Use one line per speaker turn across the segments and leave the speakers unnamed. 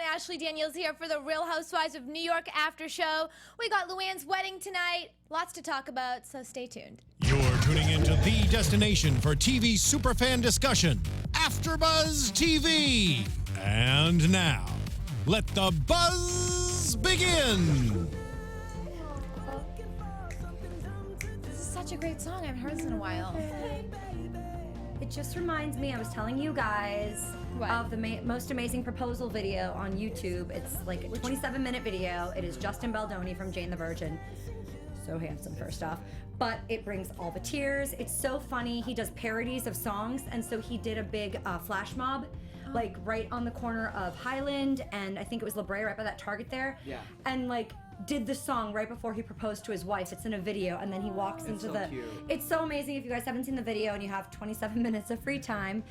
Ashley Daniels here for the Real Housewives of New York after show. We got LuAnn's wedding tonight. Lots to talk about, so stay tuned.
You're tuning into the destination for TV superfan discussion, AfterBuzz TV. And now, let the buzz begin.
This is such a great song. I haven't heard this in a while.
It just reminds me, I was telling you guys of the most amazing proposal video on YouTube. It's like a 27-minute video. It is Justin Baldoni from Jane the Virgin. So handsome, first off. But it brings all the tears. It's so funny. He does parodies of songs, and so he did a big flash mob, like right on the corner of Highland, and I think it was La Brea, right by that Target there.
Yeah.
And like did the song right before he proposed to his wife. It's in a video, and then he walks into
so
the.
Cute.
It's so amazing. If you guys haven't seen the video and you have 27 minutes of free time,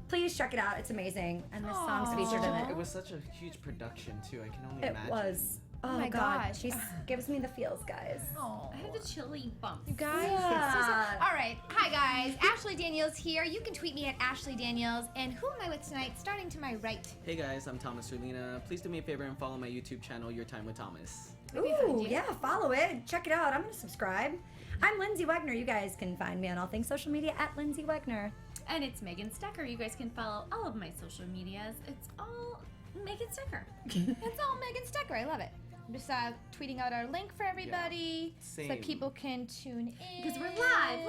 please check it out. It's amazing, and this song's featured in
It
it.
was such a huge production too. I can only
It
imagine.
was. Oh
my
God,
gosh.
she gives me the feels, guys.
Oh,
I have the chilly bumps.
you guys.
Yeah.
All right. Hi, guys. Ashley Daniels here. You can tweet me at Ashley Daniels. And who am I with tonight? Starting to my right.
Hey guys, I'm Thomas Orlina. Please do me a favor and follow my YouTube channel, Your Time with Thomas.
Ooh, yeah, follow it. Check it out. I'm gonna subscribe. I'm Lyndsey Wegner. You guys can find me on all things social media at Lyndsey Wegner.
And it's Megan Stecher. You guys can follow all of my social medias. It's all Megan Stecher.
It's all Megan Stecher. I love it. I'm just tweeting out our link for everybody so that
Same.
people can tune in.
Because we're live.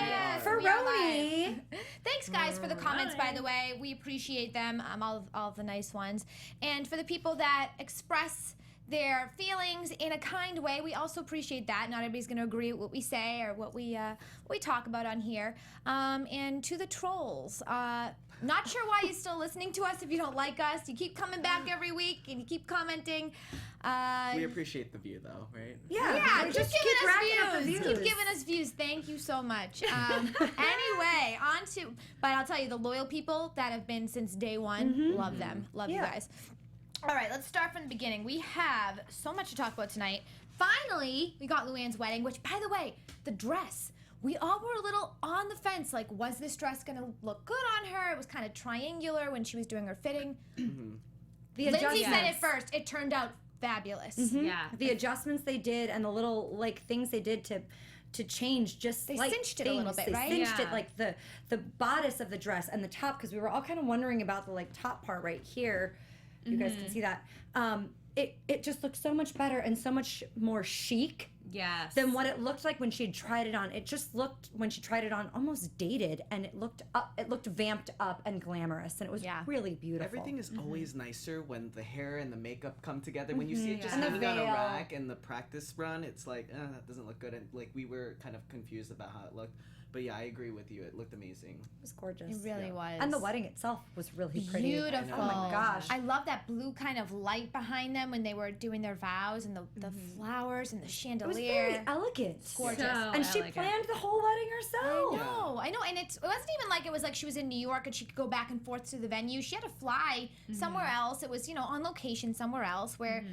Yes,
For
we are
RHONY.
live. Thanks, guys, for the comments, by the way. We appreciate them, all of the nice ones. And for the people that express their feelings in a kind way, we also appreciate that. Not everybody's going to agree with what we say or what we talk about on here. And to the trolls, not sure why you're still listening to us if you don't like us. You keep coming back every week and you keep commenting.
We appreciate the view though, right?
Yeah,
just
keep
giving
racking up
us
the
views. Keep giving us views. Thank you so much. Anyway, on to, but I'll tell you, the loyal people that have been since day one, love them. Love you guys. All right, let's start from the beginning. We have so much to talk about tonight. Finally, we got LuAnn's wedding, which, by the way, the dress. We all were a little on the fence, like, was this dress gonna look good on her? It was kind of triangular when she was doing her fitting. Lyndsey said it first. It turned out fabulous.
Yeah.
The adjustments they did and the little like things they did to change just
They
like
cinched it a little bit,
they
right?
cinched it
Yeah.
like the bodice of the dress and the top, because we were all kind of wondering about the like top part right here. You guys can see that. It just looked so much better and so much more chic
Yes.
than what it looked like when she had tried it on. It just looked, when she tried it on, almost dated, and it looked vamped up and glamorous, and it was really beautiful.
Everything is always nicer when the hair and the makeup come together. When you see it just
And the
hanging on a
veil.
rack and the practice run, it's like, that doesn't look good. And like we were kind of confused about how it looked. But yeah, I agree with you. It looked amazing.
It was gorgeous.
It really was.
And the wedding itself was really pretty.
Beautiful.
Oh my gosh.
I love that blue kind of light behind them when they were doing their vows, and the flowers and the chandelier.
It was very elegant.
Gorgeous.
So
And she
elegant.
planned the whole wedding herself.
I know, and it wasn't even like it was like she was in New York and she could go back and forth to the venue. She had to fly somewhere else. It was, on location somewhere else where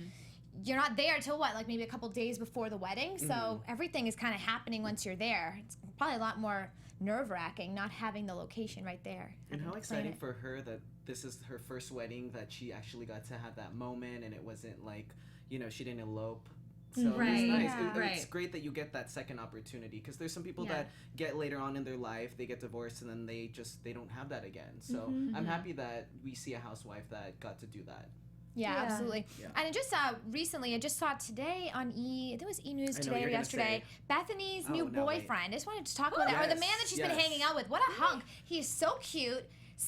you're not there till what, like maybe a couple days before the wedding. So everything is kind of happening once you're there. It's probably a lot more nerve-wracking not having the location right there.
And how
Having to plan
exciting
it.
for her that this is her first wedding, that she actually got to have that moment, and it wasn't like, she didn't elope. So it was
Right,
nice.
yeah.
It's great that you get that second opportunity, because there's some people
Yeah.
that get later on in their life, they get divorced, and then they don't have that again. So I'm happy that we see a housewife that got to do that.
Yeah,
Yeah.
absolutely.
Yeah.
And I just saw recently, I just saw today on I think it was E! News
I know
today
what
or
you're gonna
yesterday, Bethany's
Oh,
new
no, wait.
boyfriend. I just wanted to talk about that. Or the man that she's been
Yes.
hanging out with. What a hunk. He is so cute.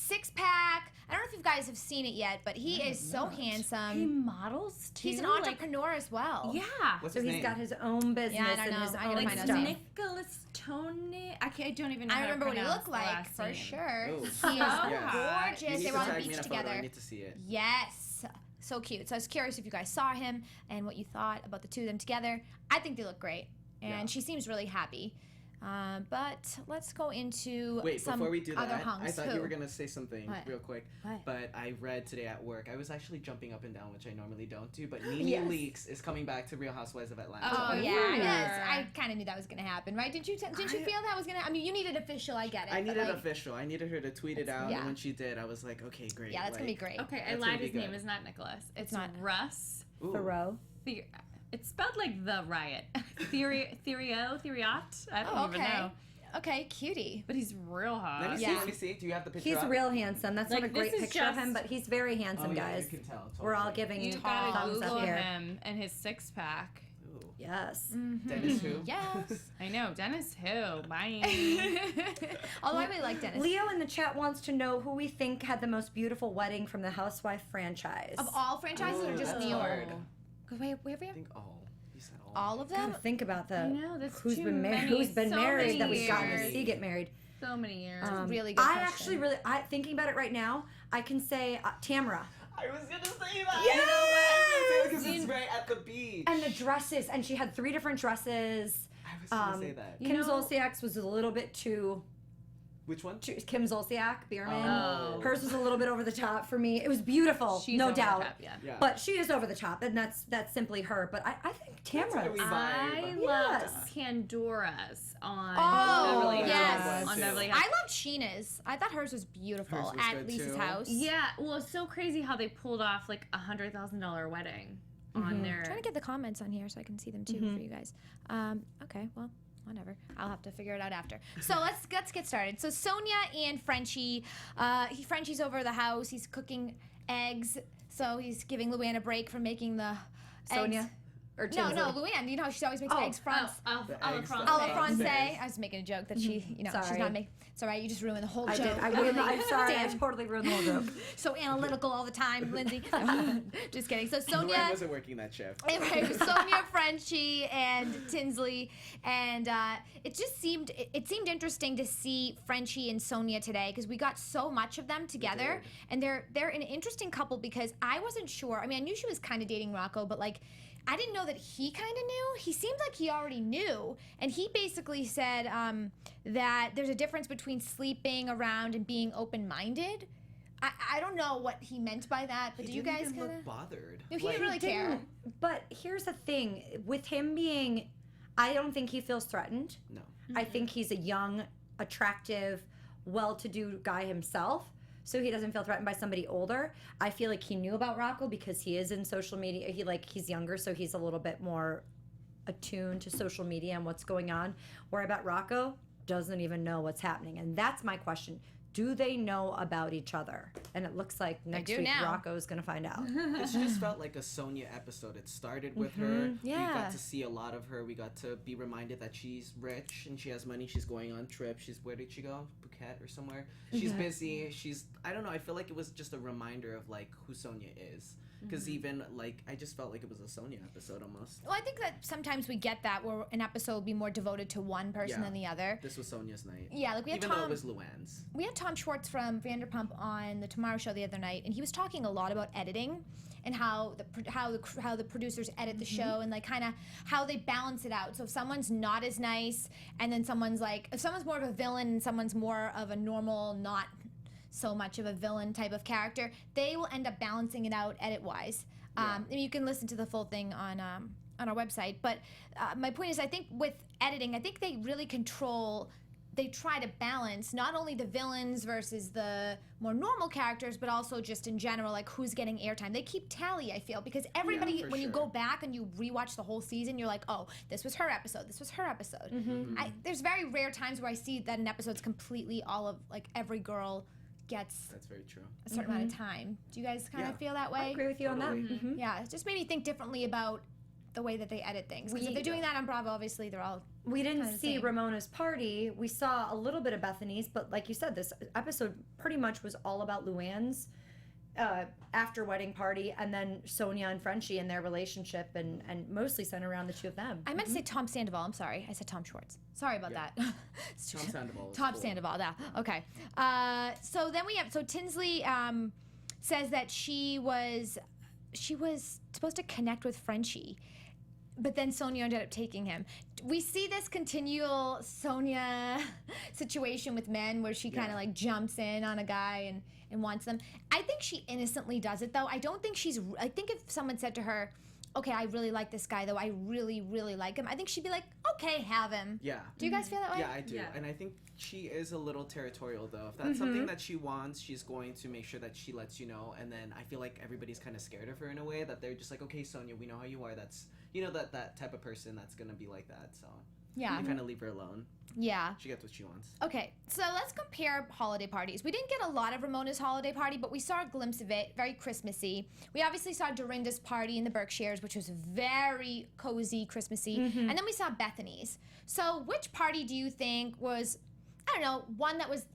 Six-pack. I don't know if you guys have seen it yet, but he is so
He
handsome.
models too.
He's an
like-
entrepreneur as well.
Yeah.
What's
So
his
he's
name?
got his own business
Yeah, I don't
and
know.
his
I gotta
own
find out his
stuff.
name.
Nicholas Tony. I don't even know.
I
how to
remember what he
pronounce
looked
the
like,
last
for
name.
sure.
Oh.
He is
Yes.
gorgeous.
You need
They
to
were on the
tag me in
beach
a photo.
together.
I need to see it.
Yes. So cute. So I was curious if you guys saw him and what you thought about the two of them together. I think they look great. And
Yeah.
she seems really happy. But let's go into
Wait,
some
before we do
other
that,
hunks.
I thought you were going to say something
What?
real quick.
What?
But I read today at work, I was actually jumping up and down, which I normally don't do, but Nene
Yes.
Leakes is coming back to Real Housewives of Atlanta.
Oh yeah,
Ooh.
yes. I kind of knew that was gonna happen, right? Didn't you feel that was gonna? I mean, you needed official. I get it.
I
but,
needed
like,
official. I needed her to tweet it out,
yeah.
and when she did, I was like, okay, great.
Yeah, that's gonna be
like,
great.
Okay, I
That's gonna
lied.
be
His name
good.
is not Nicholas. It's
not.
Russ.
Ooh.
Thoreau.
It's spelled like the riot. Theriot. I don't even know.
Okay, cutie.
But he's real hot.
Let me see,
Yeah.
let me see. Do you have the picture
He's
up?
real handsome. That's
Like,
not a great
this is
picture of him,
just-
but he's very handsome,
Oh, yeah,
guys.
you can tell.
We're all
totally.
giving
You
you
gotta
thumbs
Google
up here.
him and his six pack.
Ooh.
Yes.
Dennis who?
Yes.
I know, Dennis who? Bye.
Although I really like Dennis.
Leo in the chat wants to know who we think had the most beautiful wedding from the Housewife franchise.
Of all franchises or
Ooh,
just
that's
New York?
hard.
Wait, where
I think all. You said all.
all of them?
Gotta think about the
I know, that's
who's
too
been married,
many,
who's been
so
married
many
that we've gotten to
years.
see get married.
So many years.
Really good
I
question.
actually really, thinking about it right now, I can say Tamara.
I was gonna say that.
Yes!
Because it's right at the beach.
And the dresses, and she had 3 different dresses.
I was gonna say that.
Kim
know-
Zolciak's was a little bit too
Which one?
Kim Zolciak, Bierman.
Oh.
Hers was a little bit over the top for me. It was beautiful,
She's
no
over the
doubt.
top, yeah.
Yeah.
But she is over the top, and that's simply her. But I think Tamara.
That's how
I
vibe.
loved
Yes.
Pandora's on
Oh,
Beverly Hills.
yes.
On
Too.
Beverly
I
Hills.
loved Sheena's. I thought hers was beautiful
Hers was
at
good,
Lisa's
too.
house.
Yeah, well, it's so crazy how they pulled off like $100,000 wedding on their.
I'm trying to get the comments on here so I can see them too for you guys. Okay, well, whatever. I'll have to figure it out after. So let's get started. So Sonja and Frenchie, Frenchie's over the house. He's cooking eggs. So he's giving LuAnn a break from making the
Sonja?
eggs.
Or
No,
Tinsley?
LuAnn. You know how she always makes eggs France.
The
a la
eggs
France.
that-
A la
Francais.
Francais. I was making a joke that she, she's
Sorry.
not making. It's all right. You just ruined the whole
I
joke.
did. I'm sorry. I
Damn.
totally ruined the whole joke.
So analytical all the time, Lyndsey. just kidding. So
LuAnn
Sonja.
wasn't working that shift.
Anyway, Sonja, Frenchie, and Tinsley, and it just seemed interesting to see Frenchie and Sonja today because we got so much of them together,
did.
and they're an interesting couple because I wasn't sure. I mean, I knew she was kind of dating Rocco, but like. I didn't know that he kind of knew. He seemed like he already knew. And he basically said that there's a difference between sleeping around and being open-minded. I don't know what he meant by that, but
He
do you
didn't
guys
even
kind of...
look bothered.
No, he didn't really care.
But here's the thing. With him being, I don't think he feels threatened.
No.
I think he's a young, attractive, well-to-do guy himself. So he doesn't feel threatened by somebody older. I feel like he knew about Rocco because he is in social media. He's younger, so he's a little bit more attuned to social media and what's going on. Where I bet Rocco doesn't even know what's happening. And that's my question. Do they know about each other? And it looks like next
do
week
now.
Rocco is going to find out.
This just felt like a Sonja episode. It started with her.
Yeah.
We got to see a lot of her. We got to be reminded that she's rich and she has money. She's going on trips. Where did she go? Phuket or somewhere? She's busy. I don't know. I feel like it was just a reminder of like who Sonja is. Because even like I just felt like it was a Sonja episode almost.
Well, I think that sometimes we get that where an episode will be more devoted to one person
Yeah.
than the other.
This was Sonja's night.
Yeah, like we had
Even though
Tom.
it was LuAnn's.
We had Tom Schwartz from Vanderpump on the Tomorrow Show the other night, and he was talking a lot about editing and how the producers edit the show and like kind of how they balance it out. So if someone's not as nice, and then if someone's more of a villain and someone's more of a normal, not so much of a villain type of character, they will end up balancing it out edit-wise. And you can listen to the full thing on our website. But my point is, I think with editing, I think they really control. They try to balance not only the villains versus the more normal characters, but also just in general, like who's getting airtime. They keep tally, I feel, because everybody,
for
when you
sure.
go back and you rewatch the whole season, you're like, oh, this was her episode, this was her episode. There's very rare times where I see that an episode's completely all of, like, every girl gets
That's very true.
a certain amount of time. Do you guys kind of
Yeah.
feel that
I
way?
agree with you on that.
Totally.
Mhm.
Yeah, it just made me think differently about the way that they edit things. Because if they're doing that on Bravo, obviously they're all
We didn't
Kinda
see
same.
Ramona's party. We saw a little bit of Bethenny's, but like you said, this episode pretty much was all about LuAnn's after wedding party, and then Sonja and Frenchie and their relationship, and mostly centered around the two of them.
I meant to say Tom Sandoval. I'm sorry. I said Tom Schwartz. Sorry about
Yeah.
that.
Tom Sandoval was
Tom
cool.
Sandoval. Yeah. Okay. So then we have. So Tinsley says that she was supposed to connect with Frenchie, but then Sonja ended up taking him. We see this continual Sonja situation with men where she kind of like jumps in on a guy and wants them. I think she innocently does it though. I don't think I think if someone said to her, okay, I really like this guy though, I really, really like him, I think she'd be like, okay, have him.
Yeah.
Do you guys feel that way?
Yeah, I do. Yeah. And I think she is a little territorial though. If that's something that she wants, she's going to make sure that she lets you know. And then I feel like everybody's kind of scared of her in a way, that they're just like, okay, Sonja, we know how you are. That's, you know, that type of person that's going to be like that. So
yeah,
you kind of leave her alone.
Yeah.
She gets what she wants.
Okay, so let's compare holiday parties. We didn't get a lot of Ramona's holiday party, but we saw a glimpse of it, very Christmassy. We obviously saw Dorinda's party in the Berkshires, which was very cozy, Christmassy. And then we saw Bethenny's. So which party do you think was, I don't know, one that was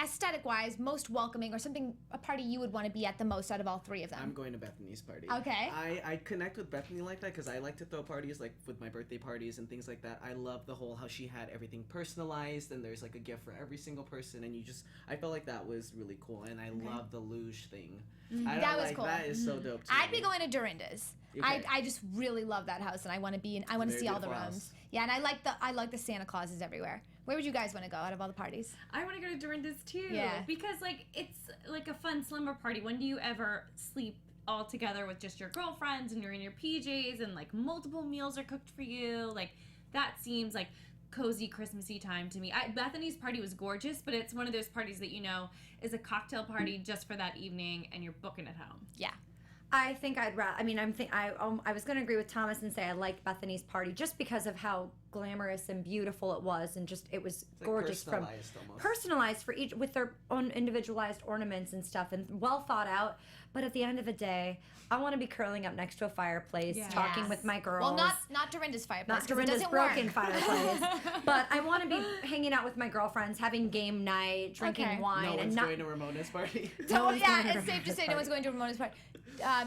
aesthetic-wise most welcoming, or something, a party you would want to be at the most out of all three of them?
I'm going to Bethenny's party.
Okay.
I connect with Bethenny like that because I like to throw parties, like with my birthday parties and things like that. I love the whole how she had everything personalized and there's like a gift for every single person, and I felt like that was really cool, and I love the luge thing.
That was cool.
That is so dope too.
I'd be going to Dorinda's.
Okay.
I just really love that house, and I want to be in. I want to see all the rooms.
House.
Yeah, and I like the Santa Clauses everywhere. Where would you guys want to go out of all the parties?
I want to go to Dorinda's too.
Yeah.
Because like it's like a fun slumber party. When do you ever sleep all together with just your girlfriends and you're in your PJs and like multiple meals are cooked for you? Like that seems like cozy Christmassy time to me. Bethenny's party was gorgeous, but it's one of those parties that is a cocktail party just for that evening and you're booking it home.
Yeah.
I think I'd rather. I mean, I was going to agree with Thomas and say I liked Bethenny's party just because of how glamorous and beautiful it was, and just it was
It's
gorgeous,
like personalized almost.
personalized for each with their own individualized ornaments and stuff, and well thought out. But at the end of the day, I want to be curling up next to a fireplace, talking with my girls.
Well, not Dorinda's fireplace.
Not Dorinda's broken fireplace. But I want to be hanging out with my girlfriends, having game night, drinking wine,
No
and
one's
not
going to Ramona's party.
It's safe to say no one's going to Ramona's party.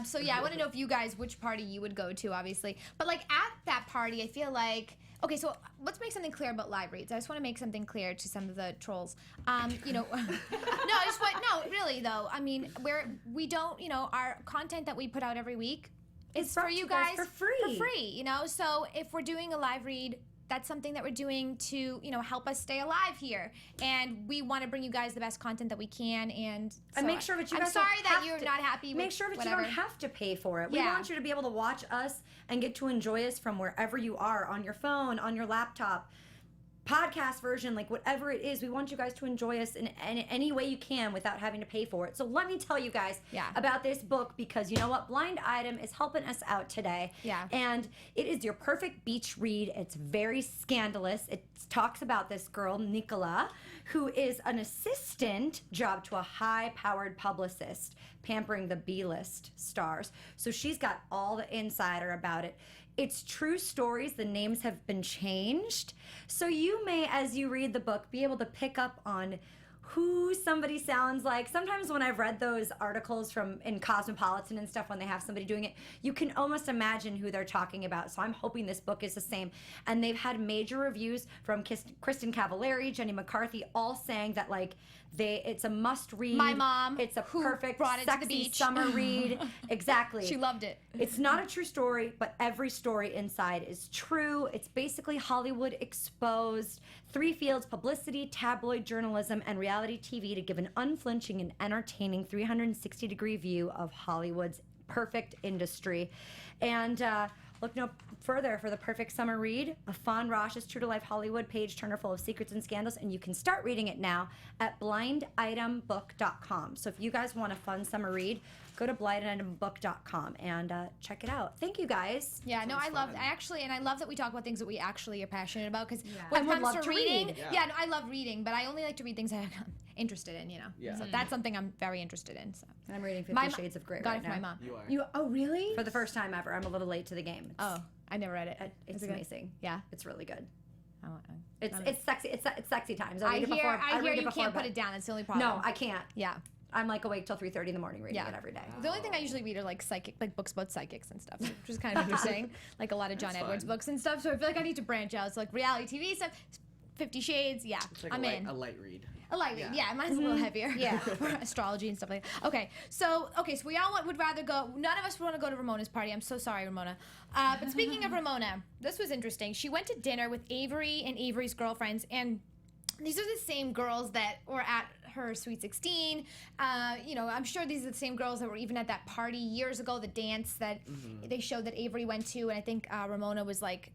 So yeah, I want to know if you guys, which party you would go to, obviously. But like at that party, I feel like, okay, so let's make something clear about live reads. I just want to make something clear to some of the trolls. No, really though. I mean, we don't, our content that we put out every week is for you guys
for free.
So if we're doing a live read, that's something that we're doing to, help us stay alive here. And we want to bring you guys the best content that we can. And
make sure that you guys
I'm sorry that you're not happy with
Make sure that
whatever.
you don't have to pay for it. We want you to be able to watch us and get to enjoy us from wherever you are, on your phone, on your laptop, podcast version, like whatever it is. We want you guys to enjoy us in any way you can without having to pay for it. So let me tell you guys about this book, because you know what? Blind Item is helping us out today.
Yeah.
And it is your perfect beach read. It's very scandalous. It talks about this girl, Nicola, who is an assistant job to a high-powered publicist, pampering the B-list stars. So she's got all the insider about it. It's true stories. The names have been changed. So you may, as you read the book, be able to pick up on who somebody sounds like. Sometimes when I've read those articles in Cosmopolitan and stuff, when they have somebody doing it, you can almost imagine who they're talking about. So I'm hoping this book is the same. And they've had major reviews from Kristen Cavallari, Jenny McCarthy, all saying that it's a must read.
My mom,
it's a perfect,
brought it
sexy
to the beach.
summer read. Exactly.
She loved it.
It's not a true story, but every story inside is true. It's basically Hollywood exposed. 3 fields: publicity, tabloid journalism, and reality TV, to give an unflinching and entertaining 360-degree view of Hollywood's perfect industry. And look no further for the perfect summer read. A Fawn Rosh's true-to-life Hollywood page turner full of secrets and scandals, and you can start reading it now at blinditembook.com. So if you guys want a fun summer read, go to blinditembook.com and check it out. Thank you, guys.
Yeah, no, I love that we talk about things that we actually are passionate about, because when
And
it
would
comes
love
to
to
reading,
read.
no, I love reading, but I only like to read things I'm interested in,
Yeah.
So that's something I'm very interested in. So
I'm reading 50 Shades of Grey
got
right
it from
now.
my mom.
You are.
Oh, really? For the first time ever. I'm a little late to the game.
Oh, I never read it.
It's
Is it good?
amazing.
Yeah.
It's really good.
Oh,
It's sexy. It's sexy times.
I
read it
hear
before-
I
read
hear
it
you
before
can't put
bed.
it down. It's the only problem.
No, I can't.
Yeah.
I'm until 3:30 in the morning reading it every day.
The only thing I usually read are books about psychics and stuff, which is kind of interesting. Like a lot of John Edwards books and stuff. So I feel like I need to branch out. So like reality TV stuff, 50 Shades,
It's like
I'm in.
A light read.
A light read. Yeah, mine's a little heavier. Yeah. Astrology and stuff like that. Okay, so we all would rather go. None of us want to go to Ramona's party. I'm so sorry, Ramona. But speaking of Ramona, this was interesting. She went to dinner with Avery and Avery's girlfriends, and these are the same girls that were at her Sweet 16. I'm sure these are the same girls that were even at that party years ago, the dance that they showed that Avery went to, and I think Ramona was like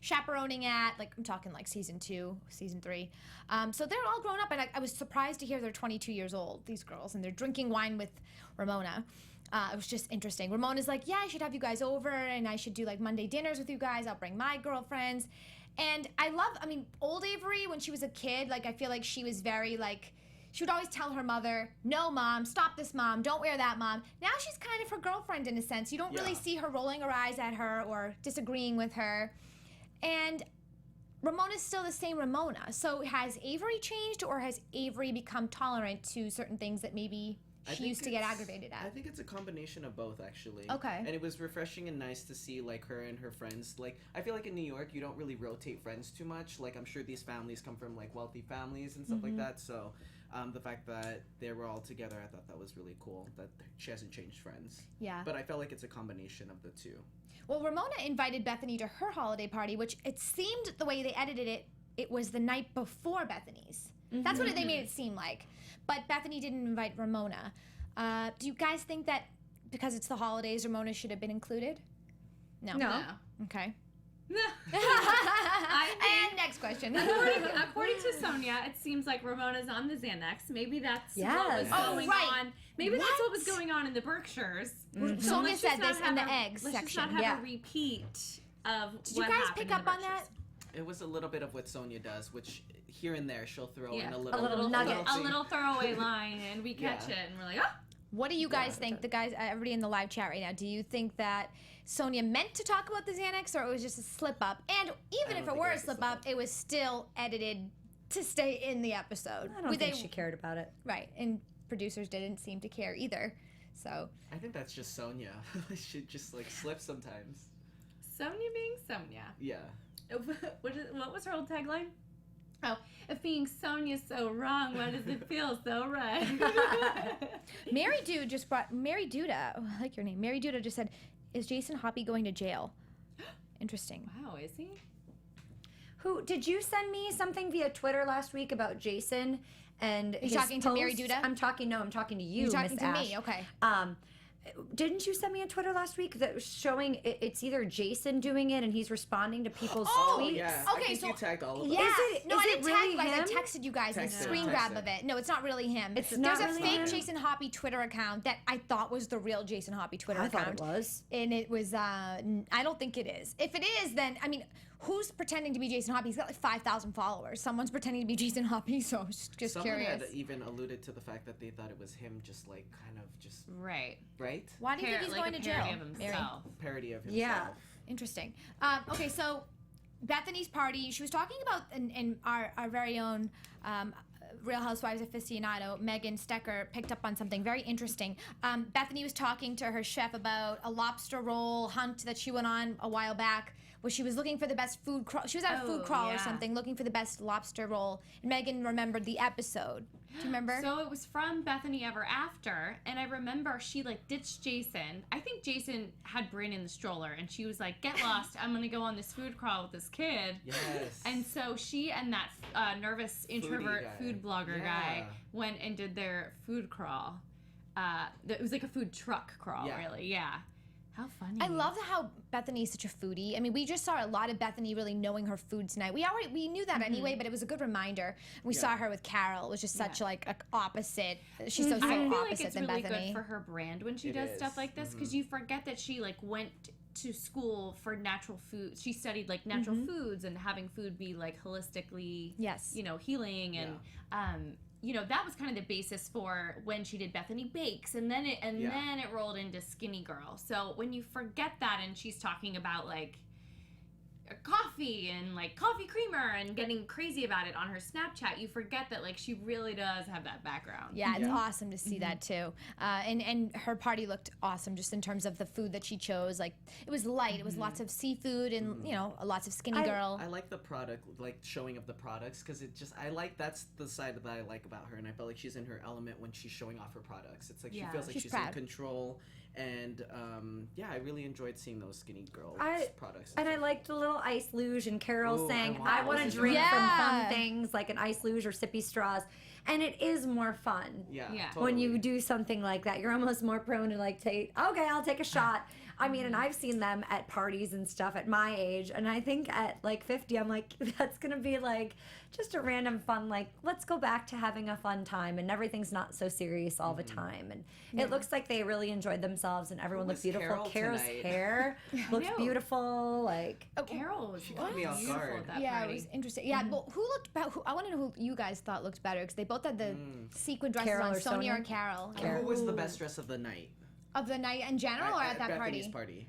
chaperoning at, like I'm talking like season 2, season 3. So they're all grown up, and I was surprised to hear they're 22 years old, these girls, and they're drinking wine with Ramona. It was just interesting. Ramona's like, yeah, I should have you guys over, and I should do like Monday dinners with you guys. I'll bring my girlfriends. And old Avery, when she was a kid, like I feel like she was very like, she would always tell her mother, no, Mom, stop this, Mom, don't wear that, Mom. Now she's kind of her girlfriend in a sense. You don't really see her rolling her eyes at her or disagreeing with her. And Ramona's still the same Ramona. So has Avery changed, or has Avery become tolerant to certain things that maybe she used to get aggravated at?
I think it's a combination of both, actually.
Okay.
And it was refreshing and nice to see, like, her and her friends. Like, I feel like in New York, you don't really rotate friends too much. Like, I'm sure these families come from, like, wealthy families and stuff like that. So, the fact that they were all together, I thought that was really cool, that she hasn't changed friends.
Yeah.
But I felt like it's a combination of the two.
Well, Ramona invited Bethenny to her holiday party, which it seemed the way they edited it, it was the night before Bethenny's. That's what they made it seem like. But Bethenny didn't invite Ramona. Do you guys think that because it's the holidays, Ramona should have been included? No. Okay. And next question.
According to Sonja, it seems like Ramona's on the Xanax. Maybe that's what was going on. Maybe that's what was going on in the Berkshires. So
Sonja said this in the eggs
section.
section.
Let's just not have a repeat of
Did you guys pick up on that?
It was a little bit of what Sonja does, which here and there she'll throw in a
little
nugget.
A little throwaway line, and we catch it, and we're like, oh.
What do you guys think, the guys, everybody in the live chat right now, do you think that Sonja meant to talk about the Xanax, or it was just a slip-up? And even if it were a slip-up, it was still edited to stay in the episode.
I don't think she cared about it.
Right, and producers didn't seem to care either, so.
I think that's just Sonja. She just, like, slips sometimes.
Sonja being Sonja.
Yeah.
What was her old tagline? Oh, if being Sonja's so wrong, why does it feel so right?
Mary Duda, oh, I like your name. Mary Duda just said, is Jason Hoppy going to jail? Interesting.
Wow, is he?
Did you send me something via Twitter last week about Jason and
You're talking to Mary Duda?
I'm talking to you,
You're talking
Miss
to
Ash.
me, okay.
Didn't you send me on Twitter last week that was showing it's either Jason doing it and he's responding to people's tweets?
Yeah.
Okay,
I think
so
you tagged all of them.
Yeah.
No,
I didn't
really
tag you guys.
him?
I texted you guys a screen grab of it. No, it's not really him.
It's
There's
not
a
really
fake
him?
Jason Hoppy Twitter account that I thought was the real Jason Hoppy Twitter
I
account.
thought it was.
And it was, I don't think it is. If it is, then, I mean, who's pretending to be Jason Hoppy? He's got like 5,000 followers. Someone's pretending to be Jason Hoppy, so I was just
Someone
curious.
had even alluded to the fact that they thought it was him, just like kind of just
Right.
Why do you think he's going to jail? Mary?
Parody of himself.
Yeah.
Interesting. Okay, so Bethenny's party, she was talking about, and our very own Real Housewives aficionado, Megan Stecher, picked up on something very interesting. Bethenny was talking to her chef about a lobster roll hunt that she went on a while back, where she was looking for the best food crawl. She was at a food crawl or something, looking for the best lobster roll. And Megan remembered the episode. Do you remember?
So it was from Bethenny Ever After, and I remember she like ditched Jason. I think Jason had Bryn in the stroller, and she was like, "Get lost! I'm gonna go on this food crawl with this kid."
Yes.
And so she and that nervous introvert food blogger guy went and did their food crawl. It was like a food truck crawl, really. Yeah. How funny.
I love how Bethenny's such a foodie. I mean, we just saw a lot of Bethenny really knowing her food tonight. We knew that anyway, but it was a good reminder. We saw her with Carol. It was just such like an opposite. She's so
I feel like
opposite
it's
than
really
Bethenny.
good for her brand when she does stuff like this, because you forget that she like went to school for natural food. She studied like natural foods and having food be like holistically, healing and that was kind of the basis for when she did Bethenny Bakes, and then it rolled into Skinny Girl. So when you forget that, and she's talking about like coffee and like coffee creamer and getting crazy about it on her Snapchat, you forget that like she really does have that background.
Yeah, it's awesome to see that too. And her party looked awesome just in terms of the food that she chose. Like it was light. It was lots of seafood and lots of skinny girl.
I like the product, like showing of the products, because that's the side that I like about her, and I felt like she's in her element when she's showing off her products. It's like she feels like she's in control. And I really enjoyed seeing those skinny girl products.
And I liked the little ice luge and Carol saying, I want to drink
Yeah.
from fun things like an ice luge or sippy straws. And it is more fun.
Yeah.
Totally.
When you do something like that. You're almost more prone to like I'll take a shot. I mean, and I've seen them at parties and stuff at my age, and I think at like 50, I'm like, that's gonna be like just a random fun, like, let's go back to having a fun time, and everything's not so serious all the time. And it looks like they really enjoyed themselves, and everyone looked beautiful. Carol's hair looks beautiful. Like,
Carol was
caught me off
beautiful
guard.
at that
Yeah,
party.
it was interesting. Yeah, well, who looked better? I want to know who you guys thought looked better, because they both had the sequin dresses
Carol
on,
or
Sonja
Sonja?
or Carol.
Who was the best dress of the night?
Of the night in general, or at that
Bethany's
party?
party?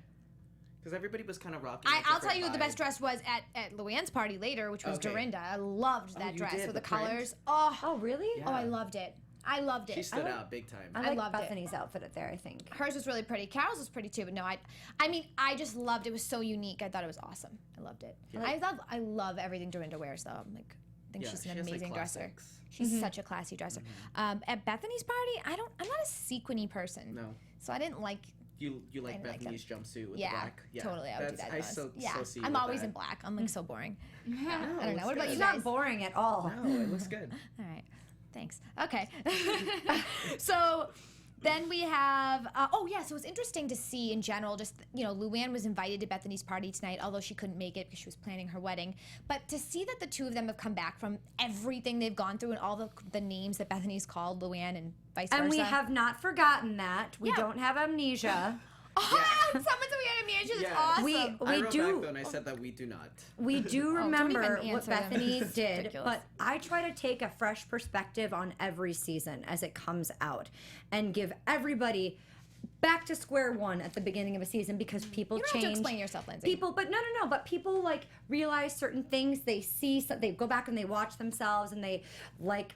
Because everybody was kind of rocking.
I'll tell you who the best dress was at LuAnn's party later, which was Dorinda. I loved that
you
dress
did,
with
the
the
print?
colors. Oh,
really?
Yeah.
oh, I loved it. I loved it.
She stood out big time.
I like
loved it.
Bethany's outfit at there, I think.
Hers was really pretty. Carol's was pretty too, but no, I mean, I just loved it. It was so unique. I thought it was awesome. I loved it. I love everything Dorinda wears, though. I'm like, I think she's an amazing dresser. She's such a classy dresser. At Bethany's party, I'm not a sequiny person.
No.
So I didn't like.
You like
like
Bethany's jumpsuit with the
Yeah,
black?
totally. I would do that.
I
the most.
so see you
I'm
with
always
that.
in black. I'm like so boring.
No,
I don't know. What about you
It's
guys?
not boring at all.
No, it looks good.
All right. Thanks. Okay. So then we have, so it's interesting to see in general, just, LuAnn was invited to Bethany's party tonight, although she couldn't make it because she was planning her wedding. But to see that the two of them have come back from everything they've gone through and all the names that Bethany's called LuAnn and vice versa.
And we have not forgotten that. We don't have amnesia.
Someone said we had amnesia. That's awesome.
We
I wrote
do.
back though, and I said that we do not.
We do remember
don't even
what
answer them.
Bethany
It's
did,
ridiculous.
but I try to take a fresh perspective on every season as it comes out and give everybody back to square one at the beginning of a season, because people
You don't
change.
have to explain yourself, Lyndsey.
People, but no, but people like realize certain things. They see, they go back and they watch themselves, and they like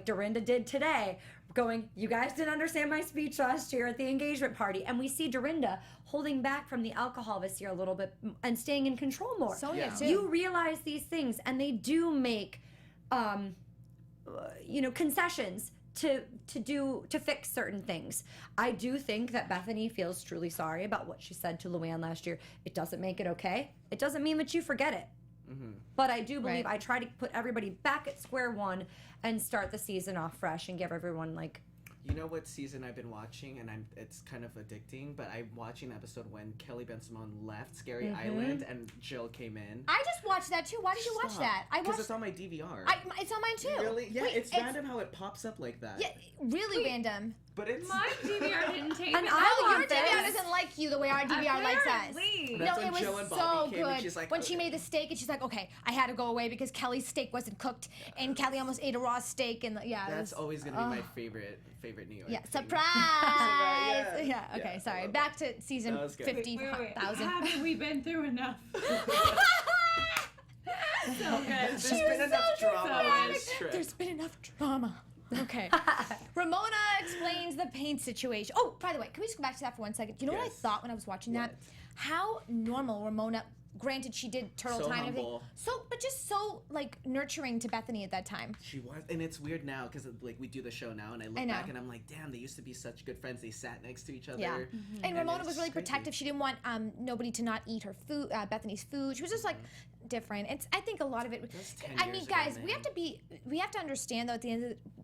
Dorinda did today, going, you guys didn't understand my speech last year at the engagement party. And we see Dorinda holding back from the alcohol this year a little bit and staying in control more.
Sonja, too.
You realize these things, and they do make, concessions to fix certain things. I do think that Bethany feels truly sorry about what she said to LuAnn last year. It doesn't make it okay. It doesn't mean that you forget it. But I do believe I try to put everybody back at square one and start the season off fresh and give everyone like.
You know what season I've been watching, and it's kind of addicting, but I'm watching the episode when Kelly Bensimon left Scary Island and Jill came in.
I just watched that too. Why did you watch that? I
Because
watched.
it's on my DVR.
It's on mine too.
Really? Yeah,
Wait,
it's random how it pops up like that.
Yeah, really random.
But it's...
My DVR didn't take
And
it.
I
Oh, your
want
DVR
this.
doesn't like you the way our DVR likes us.
Apparently.
That's
No,
when
it was
Jill and
so
Bobby came
good.
and she's like,
when she made the steak and she's like, okay, I had to go away because Kelly's steak wasn't cooked and Kelly almost ate a raw steak and yeah.
That's always going to be my favorite New York
Yeah,
thing.
surprise!
Yeah.
Yeah, okay,
Yeah,
sorry.
I love
Back to season
That was good.
50,000.
Haven't we been through enough? So good.
There's been enough drama on this trip.
There's been enough drama. Okay. Ramona explains the paint situation. Oh, by the way, can we just go back to that for 1 second? You know what I
Yes.
thought when I was watching that?
What?
How normal Ramona. Granted, she did turtle
So
time and everything.
humble.
But just so like nurturing to Bethany at that time.
She was, and it's weird now because like we do the show now, and I look
I know.
back and I'm like, damn, they used to be such good friends. They sat next to each other.
Yeah. And Ramona
it's
was really
crazy.
protective. She didn't want nobody to not eat her food, Bethany's food. She was just like different. I think a lot of it.
That's 10
I mean,
years ago
guys,
now.
we have to understand though.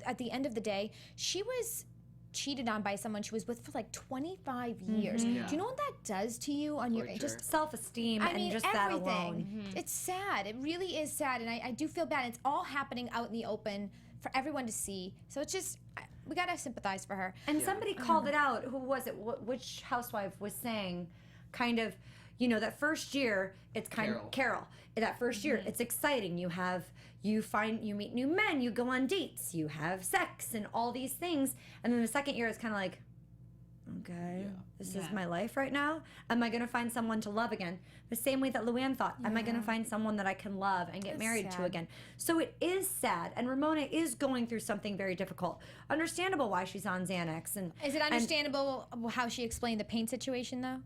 At the end of the day, she was cheated on by someone she was with for like 25 years.
Yeah.
Do you know what that does to you on your
Torture.
just
Self-esteem
I mean,
and just that
everything.
alone.
It's sad. It really is sad, and I do feel bad. It's all happening out in the open for everyone to see. So it's just we gotta sympathize for her.
And somebody called it out. Who was it? Which housewife was saying, kind of, that first year it's kind of Carol. That first year it's exciting. You meet new men. You go on dates. You have sex and all these things. And then the second year it's kind of like, okay, this
Yeah.
is my life right now. Am I going to find someone to love again? The same way that LuAnn thought. Am I going to find someone that I can love and get married to again? So it is sad, and Ramona is going through something very difficult. Understandable why she's on Xanax. And
Is it understandable how she explained the pain situation, though?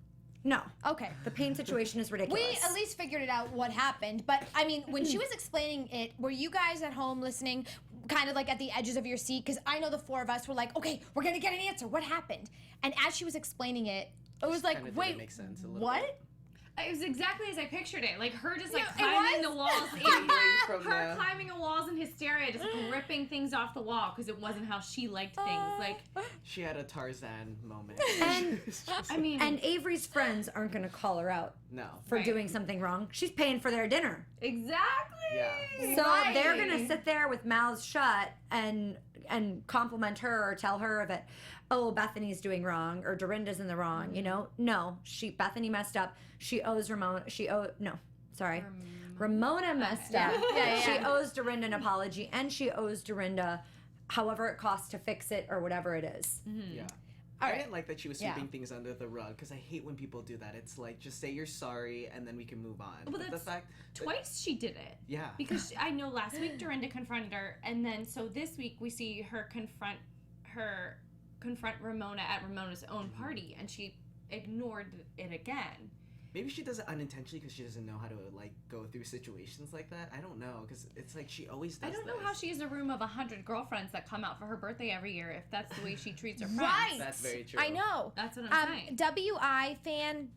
No.
Okay.
The pain situation is ridiculous.
We at least figured it out what happened. But, I mean, when she was explaining it, were you guys at home listening kind of like at the edges of your seat? Because I know the four of us were like, okay, we're going to get an answer. What happened? And as she was explaining it, it was like,
Kinda
wait,
didn't make sense a little
what?
bit.
It was exactly as I pictured it. Like her just like
Yeah, it
climbing
was.
the walls.
From
Her
the-
climbing the walls in hysteria, just like, ripping things off the wall because it wasn't how she liked things. Like,
She had a Tarzan moment.
And
I mean,
and Avery's friends aren't going to call her out
no.
for
Right.
doing something wrong. She's paying for their dinner.
exactly.
Yeah.
So
Right.
they're gonna sit there with mouths shut and compliment her or tell her that, oh, Bethany's doing wrong or Dorinda's in the wrong. You know, no, Bethany messed up. She owes Ramona. Ramona messed up.
Yeah.
She owes Dorinda an apology, and she owes Dorinda however it costs to fix it or whatever it is.
Yeah.
All
I
right.
didn't like that she was
Yeah.
sweeping things under the rug because I hate when people do that. It's like, just say you're sorry and then we can move on.
Well,
But the
that's
fact,
Twice she did it.
yeah.
Because I know last week Dorinda confronted her, and then so this week we see her confront Ramona at Ramona's own party, and she ignored it again.
Maybe she does it unintentionally because she doesn't know how to like go through situations like that. I don't know because it's like she always does.
I don't know
this.
how she has a room of 100 girlfriends that come out for her birthday every year if that's the way she treats her friends.
Right.
That's very true.
I know.
That's what I'm saying.
WI fan,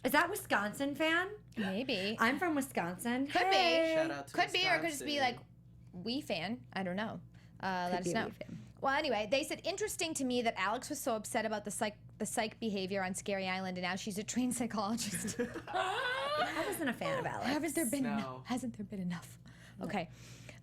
Is that Wisconsin fan?
maybe.
I'm from Wisconsin.
Could
Hey.
Shout out to
Could be, or it could just be
Wisconsin.
like, we fan. I don't know. Let
Could
us
be a
know.
wee fan.
Well, anyway, they said interesting to me that Alex was so upset about the psych behavior on Scary Island, and now she's a trained psychologist.
I wasn't a fan of Alex.
Hasn't there been
No.
enough? Hasn't there been enough? Okay.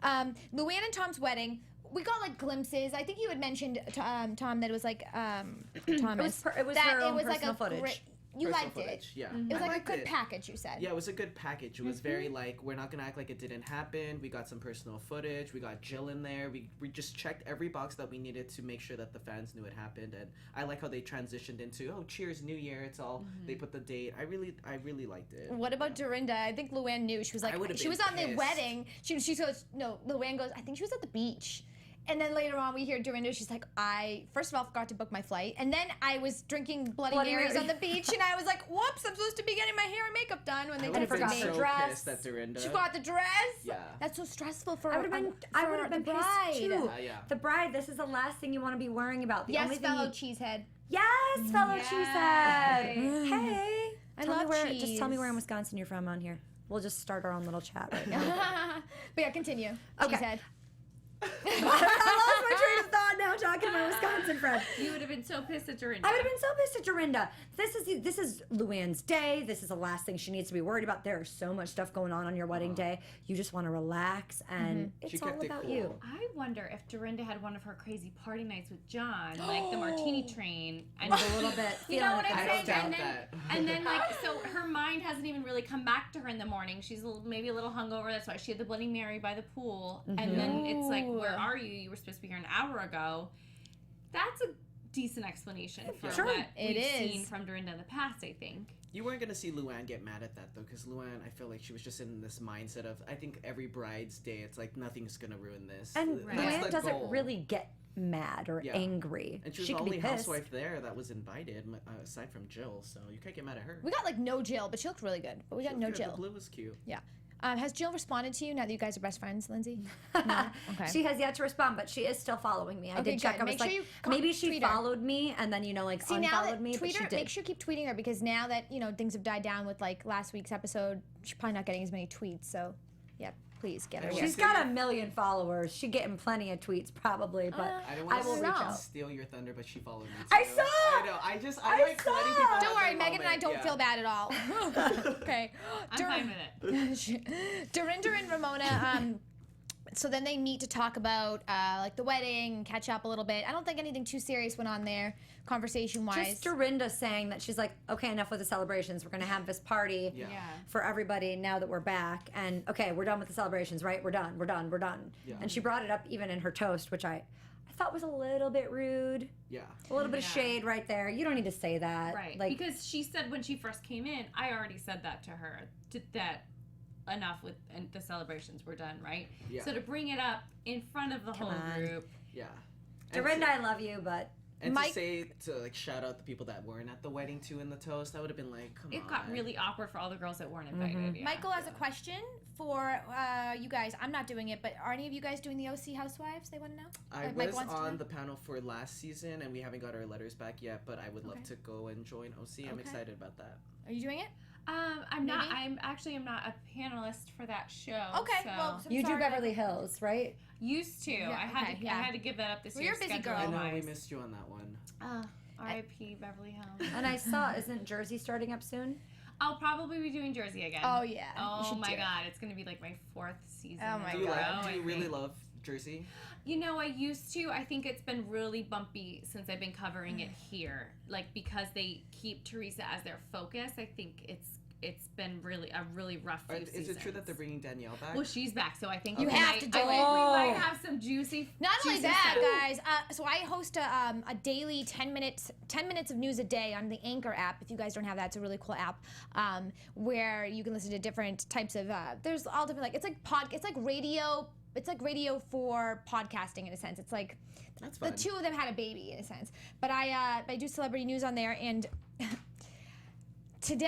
LuAnn and Tom's wedding. We got like glimpses. I think you had mentioned Tom that it was like Thomas.
It was
that
her own
like
personal
a
footage.
great. You
Personal
liked
footage,
it.
Yeah.
It was
I
like a
liked
good
it.
package. You said.
Yeah, it was a good package. It was very like, we're not gonna act like it didn't happen. We got some personal footage. We got Jill in there. We just checked every box that we needed to make sure that the fans knew it happened. And I like how they transitioned into, oh, cheers, New Year. It's all they put the date. I really liked it.
What about Dorinda? I think LuAnn knew. She was like,
I would've
she
been
was on the
pissed.
wedding. She goes, no, LuAnn goes, I think she was at the beach. And then later on, we hear Dorinda. She's like, I first of all forgot to book my flight, and then I was drinking Bloody Marys on the beach, and I was like, whoops, I'm supposed to be getting my hair and makeup done when they
I
did
would
it
have
for
been
forgot
me.
the
so
dress.
pissed at Dorinda.
She forgot the dress.
Yeah.
That's so stressful for.
I would have been
the
pissed
bride.
too.
Yeah.
The bride. This is the last thing you want to be worrying about. The
Yes,
only thing
fellow
you,
cheesehead.
Yes, fellow
Yes.
cheesehead. Hey,
I
tell
love
me where.
cheese.
Just tell me where in Wisconsin you're from on here. We'll just start our own little chat right now.
But yeah, continue.
Okay.
Cheesehead.
I lost my train of thought now talking to my Wisconsin friend.
You would have been so pissed at Dorinda.
I would have been so pissed at Dorinda. This is LuAnn's day. This is the last thing she needs to be worried about. There's so much stuff going on your wedding day. You just want to relax, and
She
it's all
kept it
about
cool.
you.
I wonder if Dorinda had one of her crazy party nights with John, like the martini train, and
A little bit.
You know what
feeling
I'm
it.
saying?
I don't doubt
And then,
that.
and then, like, so her mind hasn't even really come back to her in the morning. She's maybe a little hungover. That's why she had the Bloody Mary by the pool. And then it's like, where are you? You were supposed to be here an hour ago. That's a decent explanation for
Sure.
what
It
we've
is.
seen from Dorinda in the past, I think.
You weren't gonna see LuAnn get mad at that though, because LuAnn, I feel like she was just in this mindset of, I think every bride's day, it's like nothing's gonna ruin this.
And
That's
LuAnn
the
doesn't
goal.
really get mad or
Yeah.
angry.
And she was
she
the
could
only
be pissed.
housewife there that was invited, aside from Jill. So you can't get mad at her.
We got like no Jill, but she looked really good. But we got no
The
Jill.
blue was cute.
Yeah. Has Jill responded to you now that you guys are best friends, Lindsay? No? Okay.
She has yet to respond, but she is still following me. I
Okay,
did check.
good.
I was
Make sure
like,
you
maybe she
tweet her.
followed me and then like
See, now
unfollowed
that
me, but
tweet
she
her,
did.
make sure you keep tweeting her because now that things have died down with like last week's episode, she's probably not getting as many tweets. So, yeah, please get her.
Yeah,
here.
She's got 1,000,000 followers. She's getting plenty of tweets probably, but
I don't
I
want
will
to
reach
out.
steal your thunder, but she followed me too.
I saw!
I know. I like
saw!
letting people.
Don't
have
worry,
their
Megan and I
moment.
don't
Yeah.
feel bad at all. Okay.
I'm fine with it.
Dorinda and Ramona, so then they meet to talk about like the wedding and catch up a little bit. I don't think anything too serious went on there, conversation-wise.
just Dorinda saying that she's like, okay, enough with the celebrations. We're gonna have this party
Yeah.
for everybody now that we're back, and okay, we're done with the celebrations, right? We're done.
Yeah.
And she brought it up even in her toast, which I I thought was a little bit rude.
Yeah.
A little bit of shade right there. You don't need to say that.
Right.
Like,
because she said when she first came in, I already said that to her, that enough with and the celebrations were done, right?
Yeah.
So to bring it up in front of the whole group.
Yeah.
Dorinda, I love you, but...
And to like shout out the people that weren't at the wedding too in the toast, that would have been like, come on.
It got really awkward for all the girls that weren't invited. Yeah.
Michael has a question for you guys. I'm not doing it, but are any of you guys doing the OC Housewives? They want to know?
I
Mike
was
wants to
on
know?
the panel for last season, and we haven't got our letters back yet, but I would love to go and join OC. I'm excited about that.
Are you doing it?
I'm not. I'm not a panelist for that show.
Okay,
so.
well, so
You do
sorry.
Beverly Hills, right?
Used to.
Yeah,
I had to give that up this
Well,
year.
you're a busy girl.
I know, we
schedule-wise.
missed you on that one.
R.I.P. Beverly Hills.
And I saw, isn't Jersey starting up soon?
I'll probably be doing Jersey again.
Oh, yeah. You
Oh
should
my
do it.
God, it's gonna be like my 4th season.
Oh, my
in a
Do you,
row,
God.
do you
I
really
think.
love Jersey?
You know, I used to. I think it's been really bumpy since I've been covering it here. Like, because they keep Teresa as their focus, I think it's been really a really rough few seasons.
Is it true that they're bringing Danielle back?
Well, she's back, so I think
You
we
have
might-
to do
I think
it.
we might have some juicy.
Not only
juicy
that,
stuff.
guys. So I host a daily 10 minutes of news a day on the Anchor app. If you guys don't have that, it's a really cool app where you can listen to different types of. There's all different it's like radio. It's like radio for podcasting in a sense. It's like
That's
the
fun.
two of them had a baby in a sense. But I do celebrity news on there, and today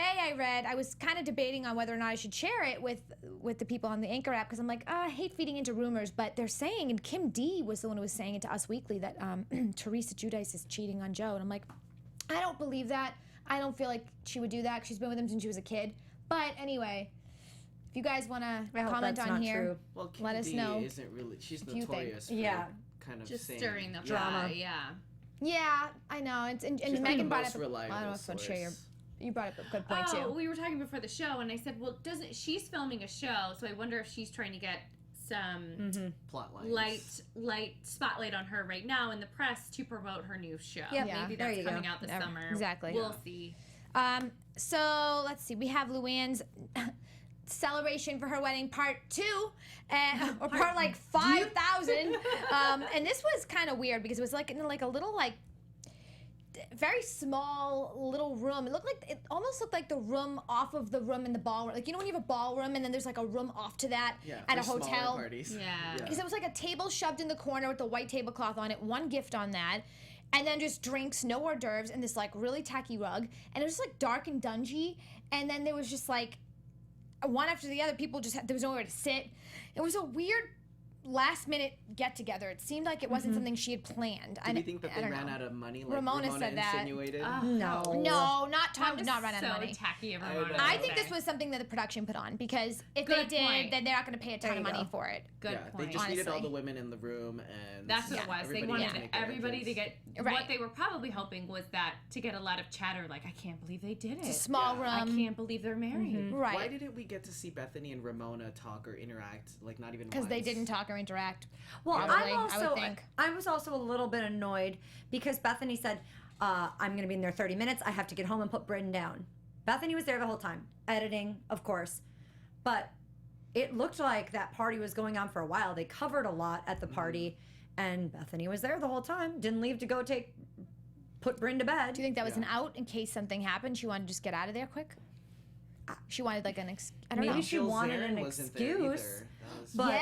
I was kind of debating on whether or not I should share it with the people on the Anchor app, because I'm like, I hate feeding into rumors, but they're saying, and Kim D was the one who was saying it to Us Weekly, that Teresa Giudice is cheating on Joe, and I'm like, I don't believe that. I don't feel like she would do that, 'cause she's been with him since she was a kid. But anyway, if you guys want to comment
that's
on
not
here,
true.
Well, Kim
let us
D
know.
isn't really. She's
if you think.
notorious for
Yeah.
kind of
Just
saying,
stirring the
Drama.
pot, yeah.
yeah, I know. And
She's not
Megan
the
brought
most
up.
reliable
I don't know if I'd share your.
source.
You brought up a good point
Oh,
too.
we were talking before the show, and I said, well, she's filming a show, so I wonder if she's trying to get some
Plot lines.
light spotlight on her right now in the press to promote her new show.
Yep.
Yeah,
Maybe
there
that's
you go.
coming out this
Yeah,
summer.
exactly.
We'll see.
So let's see. We have LuAnn's celebration for her wedding part 2, or part like 5,000. And this was kind of weird because it was like in like a little like very small little room. It almost looked like the room off of the room in the ballroom. Like, you know when you have a ballroom and then there's like a room off to that at a
for smaller
hotel.
Parties.
Yeah.
Because it was like a table shoved in the corner with the white tablecloth on it, one gift on that, and then just drinks, no hors d'oeuvres, and this like really tacky rug. And it was just like dark and dungy. And then there was just like one after the other. People just there was nowhere to sit. It was a weird last minute get together. It seemed like it wasn't something she had planned.
Do you think that they ran out of money? Like
Ramona said that.
insinuated?
No.
No, not Tom did
That
not run
was
out of
so
money.
tacky of
I
Ramona.
know.
I think this was something that the production put on, because if
Good
they did,
point.
then they're not going to pay a ton
There
of
you
money
go.
for it.
Good
Yeah,
point.
they just needed all
honestly.
the women in the room, and
That's what it was. They
everybody
wanted
to make their
everybody to
entrance.
get
Right.
what they were probably hoping was that to get a lot of chatter. Like, I can't believe they did it.
It's a small
Yeah.
room.
I can't believe they're married.
Right.
Why didn't we get to see Bethany and Ramona talk or interact? Like, not even
Because they
once?
didn't talk or interact.
Well,
Probably,
I
would think.
was also a little bit annoyed because Bethany said, I'm going to be in there 30 minutes. I have to get home and put Brynn down. Bethany was there the whole time, editing, of course. But it looked like that party was going on for a while. They covered a lot at the party, and Bethany was there the whole time. Didn't leave to go put Brynn to bed.
Do you think that was
Yeah.
an out in case something happened? She wanted to just get out of there quick? She wanted like an I don't
Maybe
know.
she
Jill
wanted
Zarin
an
wasn't there
excuse,
either. That was,
but-
yeah.